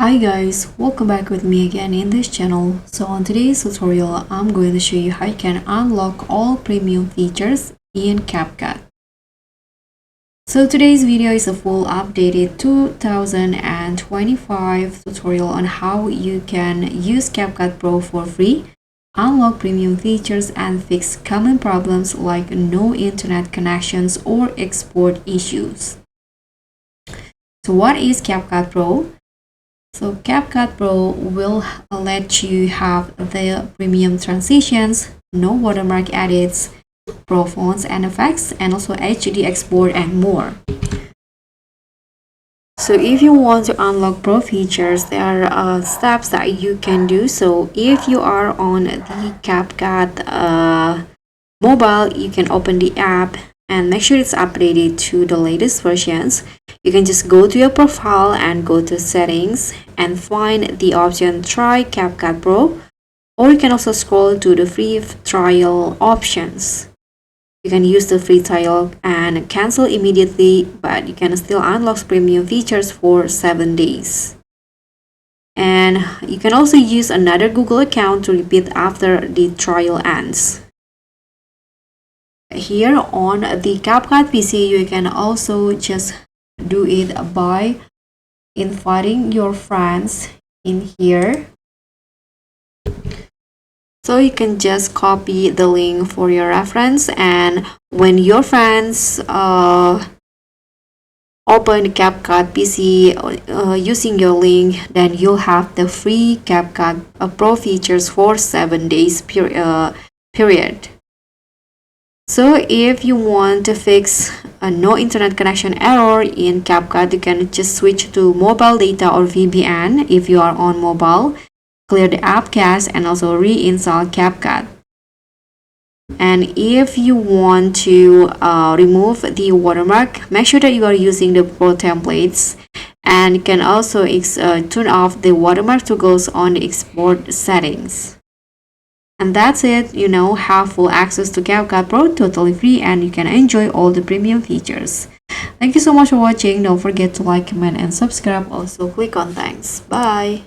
Hi guys, welcome back with me again in this channel. So on today's tutorial, I'm going to show you how you can unlock all premium features in CapCut. So today's video is a full updated 2025 tutorial on how you can use CapCut Pro for free, unlock premium features and fix common problems like no internet connections or export issues. So what is CapCut Pro? So CapCut Pro will let you have the premium transitions, no watermark edits, pro fonts and effects, and also HD export and more. So if you want to unlock pro features, there are steps that you can do. So if you are on the CapCut mobile, you can open the app and make sure it's updated to the latest versions. You can just go to your profile and go to settings and find the option try CapCut Pro, or you can also scroll to the free trial options. You can use the free trial and cancel immediately, but you can still unlock premium features for 7 days. And you can also use another Google account to repeat after the trial ends. Here on the CapCut PC, you can also just do it by inviting your friends in here. So you can just copy the link for your reference, and when your friends open CapCut PC using your link, then you'll have the free CapCut Pro features for 7 days period. So if you want to fix a no internet connection error in CapCut, you can just switch to mobile data or VPN if you are on mobile, clear the app cache, and also reinstall CapCut. And if you want to remove the watermark, make sure that you are using the Pro templates, and you can also turn off the watermark toggles on the export settings. And that's it. You now have full access to CapCut Pro totally free, and you can enjoy all the premium features. Thank you so much for watching. Don't forget to like, comment, and subscribe. Also click on thanks. Bye.